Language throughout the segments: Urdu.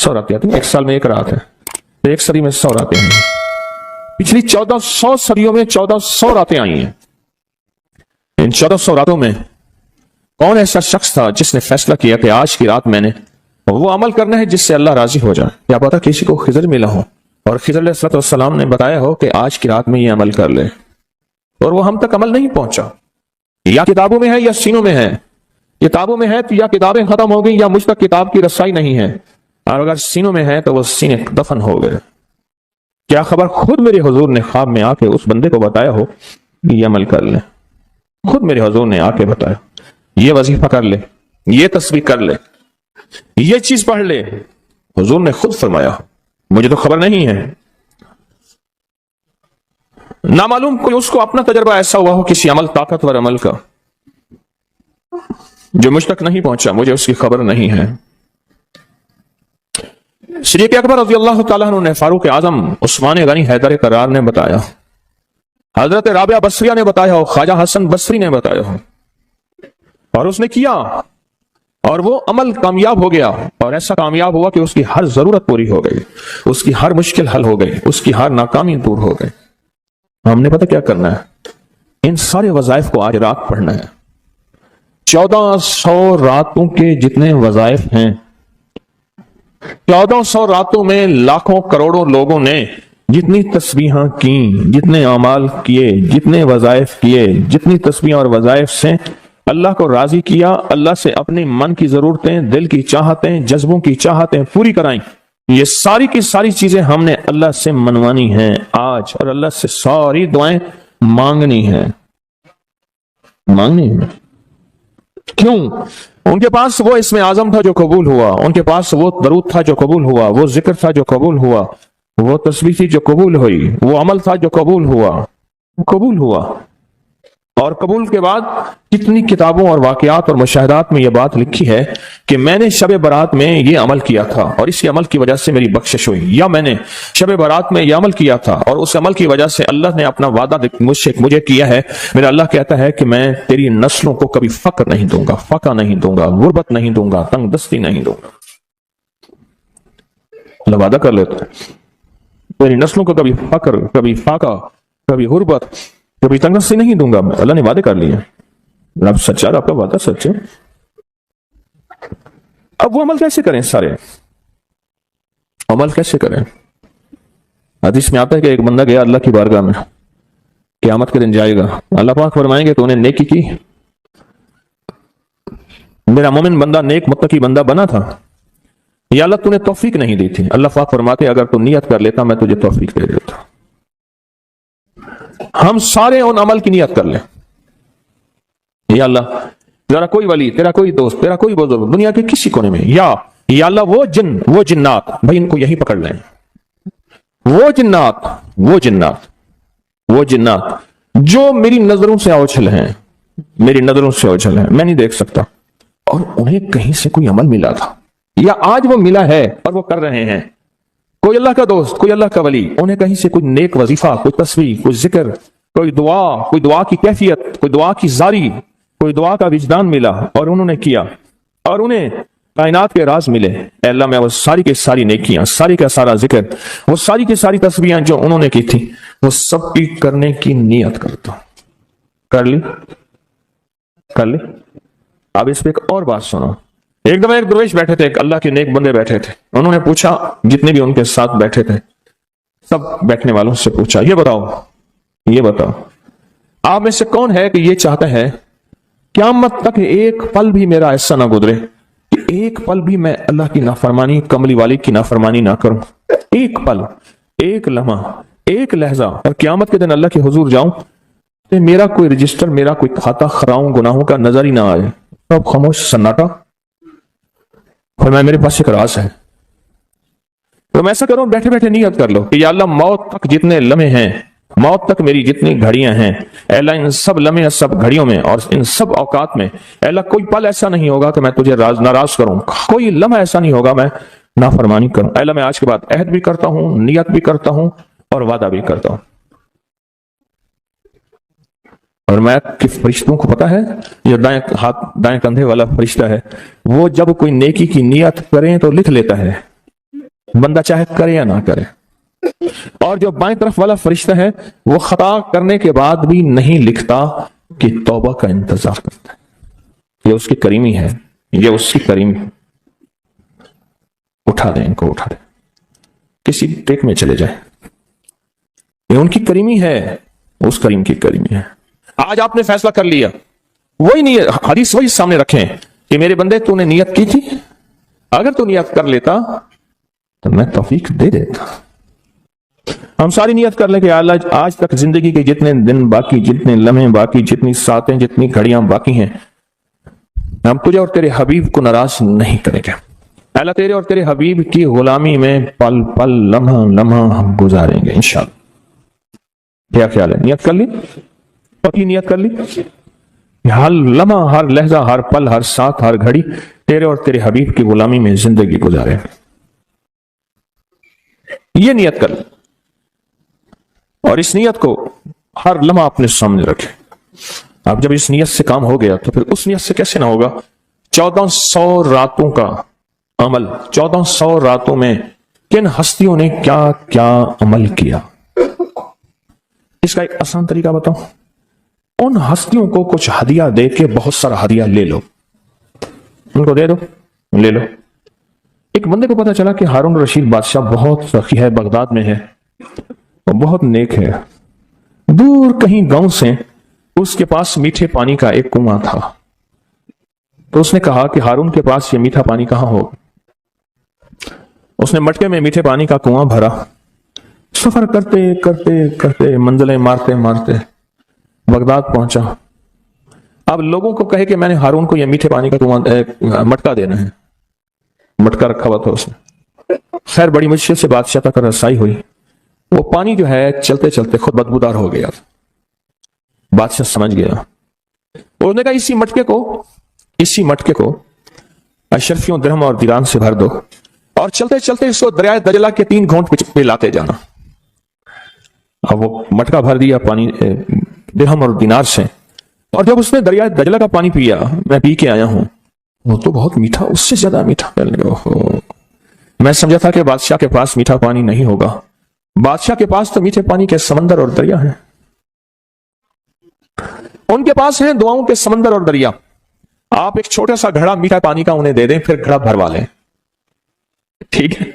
100 راتیں آتی ہیں، ایک سال میں ایک رات ہے، تو ایک صدی میں 100 راتیں ہیں۔ پچھلی 1400 صدیوں میں 1400 راتیں آئی ہیں۔ ان 1400 راتوں میں کون ایسا شخص تھا جس نے فیصلہ کیا کہ آج کی رات میں نے وہ عمل کرنا ہے جس سے اللہ راضی ہو جائے؟ کیا پتا کسی کو خضر ملا ہو اور خضر علیہ السلام نے بتایا ہو کہ آج کی رات میں یہ عمل کر لے، اور وہ ہم تک عمل نہیں پہنچا۔ یا کتابوں میں ہے یا سینوں میں ہے۔ کتابوں میں ہے تو یا کتابیں ختم ہو گئی یا مجھ تک کتاب کی رسائی نہیں ہے، اور اگر سینوں میں ہے تو وہ سینے دفن ہو گئے۔ کیا خبر خود میرے حضور نے خواب میں آ کے اس بندے کو بتایا ہو کہ یہ عمل کر لے، خود میرے حضور نے آ کے بتایا یہ وظیفہ کر لے، یہ تسبیح کر لے، یہ چیز پڑھ لے، حضور نے خود فرمایا، مجھے تو خبر نہیں ہے۔ نامعلوم کوئی اس کو اپنا تجربہ ایسا ہوا ہو کسی عمل، طاقتور عمل کا، جو مجھ تک نہیں پہنچا، مجھے اس کی خبر نہیں ہے۔ صدیق اکبر رضی اللہ تعالیٰ عنہ نے فاروق اعظم عثمان غنی حیدر کرار نے بتایا، حضرت رابعہ بصریہ نے بتایا ہو، خواجہ حسن بصری نے بتایا ہو، اور اس نے کیا اور وہ عمل کامیاب ہو گیا، اور ایسا کامیاب ہوا کہ اس کی ہر ضرورت پوری ہو گئی، اس کی ہر مشکل حل ہو گئی، اس کی ہر ناکامی دور ہو گئی۔ ہم نے پتہ کیا کرنا ہے؟ ان سارے وظائف کو آج رات پڑھنا ہے۔ 1400 راتوں کے جتنے وظائف ہیں، 1400 راتوں میں لاکھوں کروڑوں لوگوں نے جتنی تسبیحاں کی، جتنے اعمال کیے، جتنے وظائف کیے، جتنی تسبیحاں اور وظائف سے اللہ کو راضی کیا، اللہ سے اپنی من کی ضرورتیں، دل کی چاہتیں، جذبوں کی چاہتیں پوری کرائیں، یہ ساری کی ساری چیزیں ہم نے اللہ سے منوانی ہیں آج، اور اللہ سے ساری دعائیں مانگنی ہیں۔ کیوں؟ ان کے پاس وہ اسم اعظم تھا جو قبول ہوا، ان کے پاس وہ درود تھا جو قبول ہوا، وہ ذکر تھا جو قبول ہوا، وہ تسبیح تھی جو قبول ہوئی، وہ عمل تھا جو قبول ہوا۔ اور قبول کے بعد کتنی کتابوں اور واقعات اور مشاہدات میں یہ بات لکھی ہے کہ میں نے شب برات میں یہ عمل کیا تھا اور اس عمل کی وجہ سے میری بخشش ہوئی، یا میں نے شب برات میں یہ عمل کیا تھا اور اس عمل کی وجہ سے اللہ نے اپنا وعدہ مجھے کیا ہے۔ میرا اللہ کہتا ہے کہ میں تیری نسلوں کو کبھی فقر نہیں دوں گا، فقہ نہیں دوں گا، غربت نہیں دوں گا، تنگ دستی نہیں دوں گا۔ اللہ وعدہ کر لیتا ہے تیری نسلوں کو کبھی فقر، کبھی فاقہ، کبھی غربت، کبھی تنگ دستی نہیں دوں گا۔ اللہ نے وعدے کر لیے، رب سچا، آپ کا وعدہ سچ ہے۔ اب وہ عمل کیسے کریں؟ سارے عمل کیسے کریں؟ حدیث میں آتا ہے کہ ایک بندہ گیا اللہ کی بارگاہ میں، قیامت کے دن جائے گا، اللہ پاک فرمائیں گے تو انہیں نیکی کی، میرا مومن بندہ نیک متقی بندہ بنا تھا، یا اللہ تو نے توفیق نہیں دی تھی۔ اللہ پاک فرماتے اگر تو نیت کر لیتا میں تجھے توفیق دے دیتا۔ ہم سارے ان عمل کی نیت کر لیں، یا اللہ تیرا کوئی ولی، تیرا کوئی دوست، تیرا کوئی بزرگ دنیا کے کسی کونے میں، یا اللہ وہ جن، وہ جنات، بھائی ان کو یہی پکڑ لیں، وہ جنات جو میری نظروں سے اوجھل ہیں، میں نہیں دیکھ سکتا، اور انہیں کہیں سے کوئی عمل ملا تھا یا آج وہ ملا ہے اور وہ کر رہے ہیں، کوئی اللہ کا دوست، کوئی اللہ کا ولی، انہیں کہیں سے کوئی نیک وظیفہ، کوئی تسبیح، کوئی ذکر، کوئی دعا کی کیفیت، کوئی دعا کی زاری، کوئی دعا کا وجدان ملا اور انہوں نے کیا، اور انہیں کائنات کے راز ملے۔ اے اللہ میں وہ ساری کی ساری نیکیاں، ساری کا سارا ذکر، وہ ساری کی ساری تسبیحاں جو انہوں نے کی تھی، وہ سب کی کرنے کی نیت کرتا ہوں۔ کر لی۔ اب اس پہ ایک اور بات سنو۔ ایک دفعہ ایک درویش بیٹھے تھے، ایک اللہ کے نیک بندے بیٹھے تھے، انہوں نے پوچھا، جتنے بھی ان کے ساتھ بیٹھے تھے سب بیٹھنے والوں سے پوچھا، یہ بتاؤ آپ میں سے کون ہے کہ یہ چاہتا ہے قیامت تک ایک پل بھی میرا ایسا نہ گزرے کہ ایک پل بھی میں اللہ کی نافرمانی، کملی والی کی نافرمانی نہ کروں، ایک پل، ایک لمحہ، ایک لہجہ، اور قیامت کے دن اللہ کے حضور جاؤں کہ میرا کوئی رجسٹر، میرا کوئی کھاتا خراؤں گناہوں کا نظر ہی نہ آئے، سب خاموش، سناٹا۔ فرمایا میرے پاس ایک راز ہے، تم ایسا کرو، بیٹھے بیٹھے نیت کر لو کہ یا اللہ موت تک جتنے لمحے ہیں، موت تک میری جتنی گھڑیاں ہیں، اے اللہ ان سب لمحے، سب گھڑیوں میں اور ان سب اوقات میں، اے اللہ کوئی پل ایسا نہیں ہوگا کہ میں تجھے ناراض کروں، کوئی لمحہ ایسا نہیں ہوگا میں نافرمانی کروں۔ اے اللہ میں آج کے بعد عہد بھی کرتا ہوں، نیت بھی کرتا ہوں اور وعدہ بھی کرتا ہوں۔ اور میں کہ فرشتوں کو پتا ہے، یہ دائیں کندھے والا فرشتہ ہے، وہ جب کوئی نیکی کی نیت کریں تو لکھ لیتا ہے، بندہ چاہے کرے یا نہ کرے. اور جو بائیں طرف والا فرشتہ ہے وہ خطا کرنے کے بعد بھی نہیں لکھتا کہ توبہ کا انتظار کرتا ہے. یہ اس کی کریمی ہے, یہ اس کی کریمی. اٹھا دیں ان کو, اٹھا دیں, کسی ٹیک میں چلے جائیں. یہ ان کی کریمی ہے, اس کریم کی کریمی ہے. آج آپ نے فیصلہ کر لیا, وہی نیت, حدیث وہی سامنے رکھیں کہ میرے بندے تو نے نیت کی تھی, اگر تو نیت کر لیتا تو میں توفیق دے دیتا. ہم ساری نیت کر لیں کہ اللہ آج تک زندگی کے جتنے دن باقی, جتنے لمحے باقی, جتنی ساتیں, جتنی گھڑیاں باقی ہیں, ہم تجھے اور تیرے حبیب کو ناراض نہیں کریں گے. اللہ تیرے اور تیرے حبیب کی غلامی میں پل پل, لمحہ لمحہ ہم گزاریں گے انشاءاللہ. کیا خیال ہے؟ نیت کر لی, پکی نیت کر لی, ہر لمحہ, ہر لہجہ, ہر پل, ہر ساتھ, ہر گھڑی تیرے اور تیرے حبیب کی غلامی میں زندگی گزارے. یہ نیت کر لی اور اس نیت کو ہر لمحہ اپنے سامنے رکھے. اب جب اس نیت سے کام ہو گیا تو پھر اس نیت سے کیسے نہ ہوگا. 1400 راتوں کا عمل, 1400 راتوں میں کن ہستیوں نے کیا کیا عمل کیا, اس کا ایک آسان طریقہ بتاؤں. ان ہستیوں کو کچھ ہدیہ دے کے بہت سارا ہدیہ لے لو, ان کو دے دو, لے لو. ایک بندے کو پتا چلا کہ ہارون رشید بادشاہ بہت سخی ہے, بغداد میں ہے, وہ بہت نیک ہے. دور کہیں گاؤں سے اس کے پاس میٹھے پانی کا ایک کنواں تھا. تو اس نے کہا کہ ہارون کے پاس یہ میٹھا پانی کہاں ہو. اس نے مٹکے میں میٹھے پانی کا کنواں بھرا. سفر کرتے کرتے کرتے, منزلیں مارتے مارتے بغداد پہنچا. اب لوگوں کو کہے کہ میں نے ہارون کو یہ میٹھے پانی کا کنواں مٹکا دینا ہے. مٹکا رکھا ہوا تھا اس نے. خیر بڑی مشکل سے بادشاہ تک رسائی ہوئی. وہ پانی جو ہے چلتے چلتے خود بدبودار ہو گیا. بادشاہ سمجھ گیا. انہوں نے کہا اسی مٹکے کو اشرفیوں, درہم اور دیران سے بھر دو اور چلتے چلتے اس کو دریائے دجلہ کے 3 گھونٹ پہ لاتے جانا. اب وہ مٹکا بھر دیا پانی درہم اور دینار سے, اور جب اس نے دریائے دجلہ کا پانی پیا, میں پی کے آیا ہوں, وہ تو بہت میٹھا, اس سے زیادہ میٹھا. میں سمجھا تھا کہ بادشاہ کے پاس میٹھا پانی نہیں ہوگا. بادشاہ کے پاس تو میٹھے پانی کے سمندر اور دریا ہیں. ان کے پاس ہیں دعاؤں کے سمندر اور دریا. آپ ایک چھوٹا سا گھڑا میٹھا پانی کا انہیں دے دیں, پھر گھڑا بھروا لیں. ٹھیک ہے,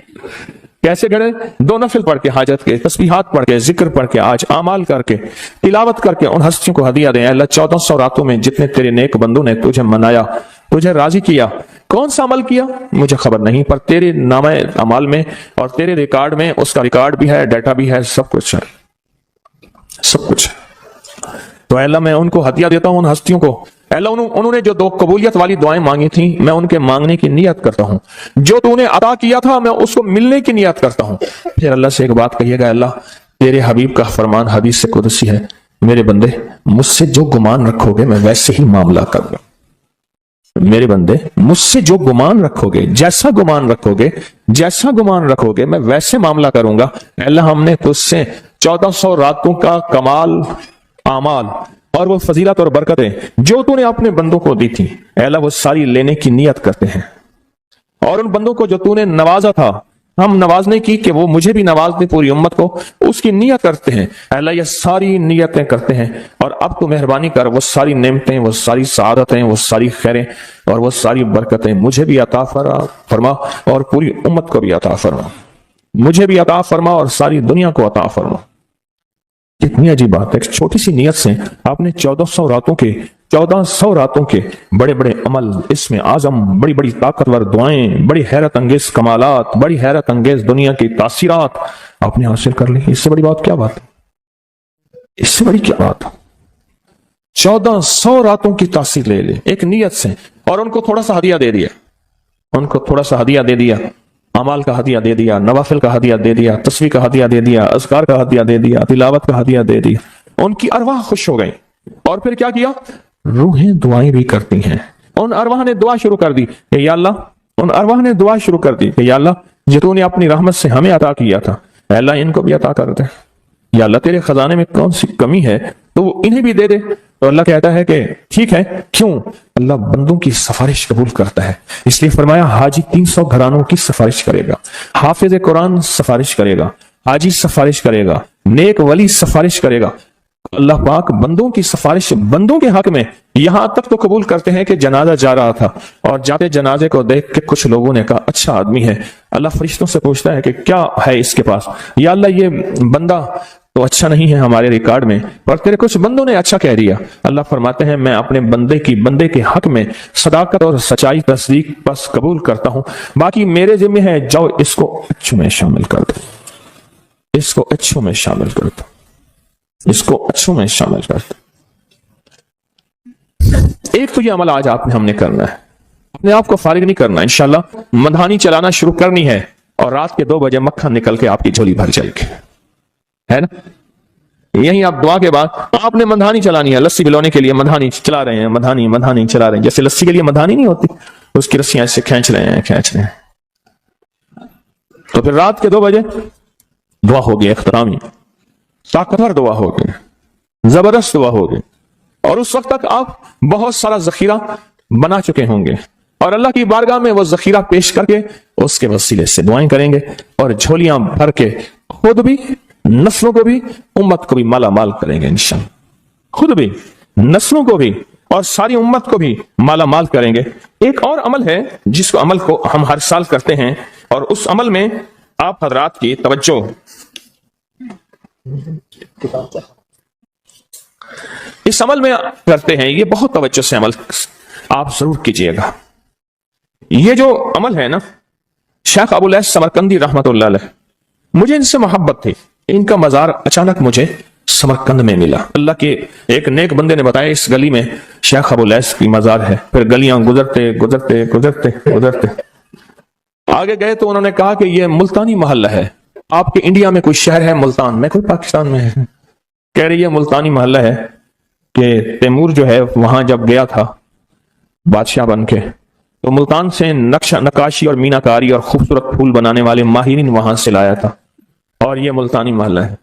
کیسے گھڑے؟ 2 نفل پڑھ کے, حاجت کے, تسبیحات پڑھ کے, ذکر پڑھ کے, آج اعمال کر کے, تلاوت کر کے ان ہستیوں کو ہدیہ دیں. اللہ 1400 راتوں میں جتنے تیرے نیک بندوں نے تجھے منایا, تجھے راضی کیا, کون سا عمل کیا مجھے خبر نہیں, پر تیرے نامہ اعمال میں اور تیرے ریکارڈ میں اس کا ریکارڈ بھی ہے, ڈیٹا بھی ہے, سب کچھ ہے, سب کچھ ہے. تو اللہ میں ان کو ہدیہ دیتا ہوں, ان ہستیوں کو. اللہ انہوں نے جو 2 قبولیت والی دعائیں مانگی تھیں, میں ان کے مانگنے کی نیت کرتا ہوں. جو تو نے عطا کیا تھا میں اس کو ملنے کی نیت کرتا ہوں. پھر اللہ سے ایک بات کہیے گا, اللہ تیرے حبیب کا فرمان حدیث سے قدسی ہے, میرے بندے مجھ سے جو گمان رکھو گے میں ویسے ہی معاملہ کروں گا. میرے بندے مجھ سے جو گمان رکھو گے, جیسا گمان رکھو گے, جیسا گمان رکھو گے میں ویسے معاملہ کروں گا. اللہ ہم نے تجھ سے 1400 راتوں کا کمال اعمال اور وہ فضیلت اور برکتیں جو تو نے اپنے بندوں کو دی تھی, اے اللہ وہ ساری لینے کی نیت کرتے ہیں. اور ان بندوں کو جو تو نے نوازا تھا, ہم نوازنے کی کہ وہ مجھے بھی نواز دے, پوری امت کو, اس کی نیت کرتے ہیں. اے اللہ یہ ساری نیتیں کرتے ہیں, اور اب تو مہربانی کر وہ ساری نعمتیں, وہ ساری سعادتیں, وہ ساری خیریں اور وہ ساری برکتیں مجھے بھی عطا فرما اور پوری امت کو بھی عطا فرما. مجھے بھی عطا فرما اور ساری دنیا کو عطا فرما. کتنی عجیب بات ہے, ایک چھوٹی سی نیت سے آپ نے 1400 راتوں کے بڑے بڑے عمل, اس میں اعظم, بڑی بڑی طاقتور دعائیں, بڑی حیرت انگیز کمالات, بڑی حیرت انگیز دنیا کی تاثیرات آپ نے حاصل کر لی. اس سے بڑی بات کیا بات ہے, اس سے بڑی کیا بات ہے. 1400 راتوں کی تاثیر لے لے ایک نیت سے, اور ان کو تھوڑا سا ہدیہ دے دیا, ان کو تھوڑا سا ہدیہ دے دیا, اعمال کا ہدیہ دے دیا, نوافل کا ہدیہ دے دیا, تسبیح کا ہدیہ دے دیا, اذکار کا ہدیہ دے دیا, تلاوت کا ہدیہ دے دیا. ان کی ارواح خوش ہو گئی. اور پھر کیا کیا, روحیں دعائیں بھی کرتی ہیں. ان ارواح نے دعا شروع کر دی کہ یا اللہ, ان ارواح نے دعا شروع کر دی کہ یا اللہ جو تو نے اپنی رحمت سے ہمیں عطا کیا تھا, اے اللہ ان کو بھی عطا کر دے. یا اللہ تیرے خزانے میں کون سی کمی ہے تو وہ انہیں بھی دے دے, تو اللہ کہتا ہے کہ ٹھیک ہے، کیوں؟ اللہ بندوں کی سفارش قبول کرتا ہے، اس لیے فرمایا حاجی 300 گھرانوں کی سفارش کرے گا، حافظ قرآن سفارش کرے گا، حاجی سفارش کرے گا، نیک ولی سفارش کرے گا۔ اللہ پاک بندوں کی سفارش بندوں کے حق میں یہاں تک تو قبول کرتے ہیں کہ جنازہ جا رہا تھا اور جاتے جنازے کو دیکھ کے کچھ لوگوں نے کہا اچھا آدمی ہے، اللہ فرشتوں سے پوچھتا ہے کہ کیا ہے اس کے پاس؟ یا اللہ یہ بندہ تو اچھا نہیں ہے ہمارے ریکارڈ میں، پر تیرے کچھ بندوں نے اچھا کہہ دیا۔ اللہ فرماتے ہیں میں اپنے بندے کے حق میں صداقت اور سچائی تصدیق بس قبول کرتا ہوں، باقی میرے ذمہ ہے، جاؤ اس کو اچھوں میں شامل کر دو، اس کو اچھوں میں شامل کر دو، اس کو اچھوں میں شامل کر دو۔ ایک تو یہ عمل آج ہم نے کرنا ہے، اپنے آپ کو فارغ نہیں کرنا، انشاءاللہ مدھانی چلانا شروع کرنی ہے اور رات کے 2 بجے مکھن نکل کے آپ کی جھولی بھر جائے گی، ہے نا؟ یہیں آپ دعا کے بعد آپ نے مدھانی چلانی ہے، لسی بلونے کے لیے مدھانی چلا رہے ہیں، مدھانی چلا رہے ہیں، جیسے لسی کے لیے مدھانی نہیں ہوتی، اس کی رسیاں ایسے کھینچ رہے ہیں، تو پھر رات کے 2 بجے دعا ہوگی، اختتامی طاقتور دعا ہوگی، زبردست دعا ہوگی، اور اس وقت تک آپ بہت سارا ذخیرہ بنا چکے ہوں گے اور اللہ کی بارگاہ میں وہ ذخیرہ پیش کر کے اس کے وسیلے سے دعائیں کریں گے اور جھولیاں بھر کے خود بھی، نسلوں کو بھی، امت کو بھی مالا مال کریں گے انشاءاللہ، خود بھی، نسلوں کو بھی اور ساری امت کو بھی مالا مال کریں گے۔ ایک اور عمل ہے جس کو عمل کو ہم ہر سال کرتے ہیں اور اس عمل میں آپ حضرات کی توجہ، اس عمل میں کرتے ہیں، یہ بہت توجہ سے عمل آپ ضرور کیجئے گا۔ یہ جو عمل ہے نا، شیخ ابو الیاس سمرقندی رحمت اللہ علیہ، مجھے ان سے محبت تھی، ان کا مزار اچانک مجھے سمرقند میں ملا، اللہ کے ایک نیک بندے نے بتایا اس گلی میں شیخ ابو الیاس کی مزار ہے، پھر گلیاں گزرتے آگے گئے تو انہوں نے کہا کہ یہ ملتانی محلہ ہے، آپ کے انڈیا میں کوئی شہر ہے ملتان میں؟ کوئی پاکستان میں ہے؟ کہہ رہی ہے ملتانی محلہ ہے کہ تیمور جو ہے وہاں جب گیا تھا بادشاہ بن کے تو ملتان سے نقاشی اور میناکاری اور خوبصورت پھول بنانے والے ماہرین وہاں سے لایا تھا اور یہ ملتانی محلہ ہے۔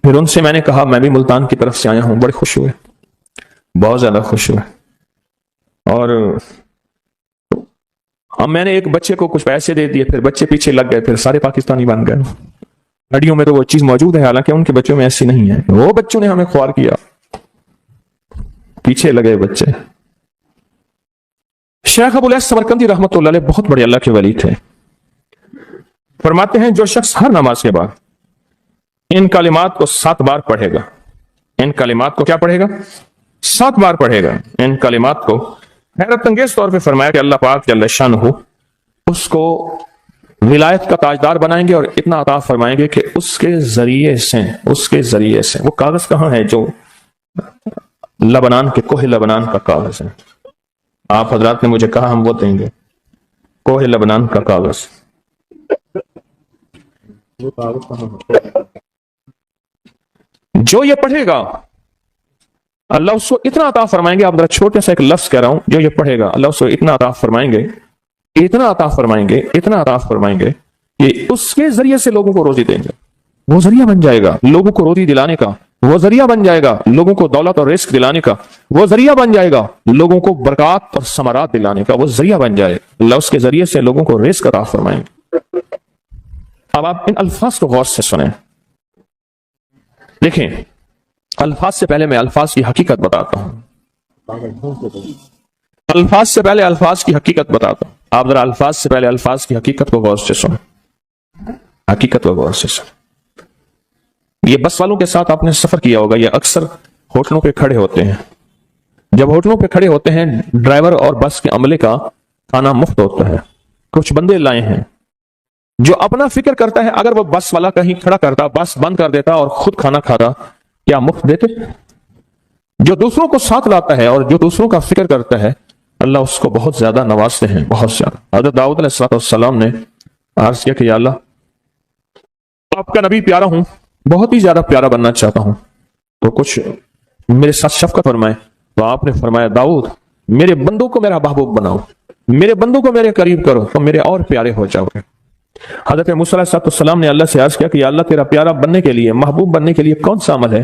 پھر ان سے میں نے کہا میں بھی ملتان کی طرف سے آیا ہوں، بڑے خوش ہوئے، بہت زیادہ خوش ہوئے، اور میں نے ایک بچے کو کچھ پیسے دے دیے، پھر بچے پیچھے لگ گئے، پھر سارے پاکستانی بن گئے۔ ہڈیوں میں تو وہ چیز موجود ہے، حالانکہ ان کے بچوں میں ایسی نہیں ہے، وہ بچوں نے ہمیں خوار کیا، پیچھے لگے بچے۔ شیخ ابو الیاس سمرقندی رحمت اللہ علیہ بہت بڑے اللہ کے ولی تھے، فرماتے ہیں جو شخص ہر نماز کے بعد ان کلمات کو 7 بار پڑھے گا، ان کلمات کو کیا پڑھے گا؟ 7 بار پڑھے گا ان کلمات کو، حیرت انگیز طور پہ فرمایا کہ اللہ پاک جل شانہ اس کو ولایت کا تاجدار بنائیں گے اور اتنا عطا فرمائیں گے کہ اس کے ذریعے سے وہ کاغذ کہاں ہے جو لبنان کے کوہ لبنان کا کاغذ ہے، آپ حضرات نے مجھے کہا ہم وہ دیں گے، کوہ لبنان کا کاغذ، جو یہ پڑھے گا اللہ اس کو اتنا عطا فرمائیں گے۔ آپ ذرا چھوٹے سا ایک لفظ کہہ رہا ہوں، جو یہ پڑھے گا اللہ اس کو اتنا عطا فرمائیں گے، اتنا عطا فرمائیں گے کہ اس کے ذریعے سے لوگوں کو روزی دیں گے، وہ ذریعہ بن جائے گا لوگوں کو روزی دلانے کا، وہ ذریعہ بن جائے گا لوگوں کو دولت اور رزق دلانے کا، وہ ذریعہ بن جائے گا لوگوں کو برکات اور ثمرات دلانے کا، وہ ذریعہ بن جائے گا، اللہ اس کے ذریعے سے لوگوں کو رزق عطا فرمائیں گے۔ اب آپ ان الفاظ کو غور سے سنیں، دیکھیں الفاظ سے پہلے میں الفاظ کی حقیقت بتاتا ہوں، آپ ذرا الفاظ سے پہلے الفاظ کی حقیقت کو غور سے سنیں، یہ بس والوں کے ساتھ آپ نے سفر کیا ہوگا، یہ اکثر ہوٹلوں پہ کھڑے ہوتے ہیں، جب ہوٹلوں پہ کھڑے ہوتے ہیں ڈرائیور اور بس کے عملے کا کھانا مفت ہوتا ہے، کچھ بندے لائے ہیں جو اپنا فکر کرتا ہے اگر وہ بس والا کہیں کھڑا کرتا، بس بند کر دیتا اور خود کھانا کھاتا، کیا مفت دیتے؟ جو دوسروں کو ساتھ لاتا ہے اور جو دوسروں کا فکر کرتا ہے اللہ اس کو بہت زیادہ نوازتے ہیں، بہت زیادہ۔ حضرت داؤد علیہ السلام نے عرض کیا کہ یا اللہ آپ کا نبی پیارا ہوں، بہت ہی زیادہ پیارا بننا چاہتا ہوں، تو کچھ میرے ساتھ شفقت فرمائے، تو آپ نے فرمایا داؤد میرے بندوں کو میرا محبوب بناؤ، میرے بندوں کو میرے قریب کرو تو میرے اور پیارے ہو جاؤ گے۔ حضرت موسیٰ علیہ السلام نے اللہ سے عرض کیا کہ یا اللہ تیرا پیارا بننے کے لیے، محبوب بننے کے لیے کون سا عمل ہے؟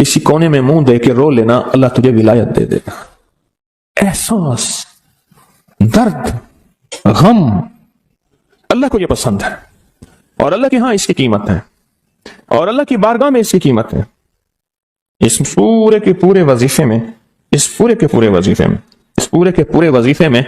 کسی کونے میں منہ دے کے رو لینا, اللہ تجھے ولایت دے دے گا. احساس, درد, غم, اللہ کو یہ پسند ہے, اور اللہ کے ہاں اس کی قیمت ہے, اور اللہ کی بارگاہ میں اس کی قیمت ہے. اس پورے کے پورے وظیفے میں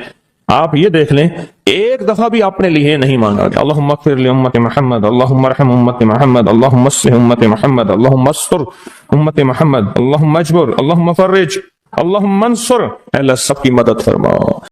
آپ یہ دیکھ لیں, ایک دفعہ بھی آپ نے لیے نہیں مانگا کہ اللہم اغفر لامت محمد, اللہم ارحم امت محمد, اللہم اصلح امت محمد, اللہم استر امت محمد, اللہم اجبر, اللہم فرج, اللہم منصر. اے اللہ سب کی مدد فرما.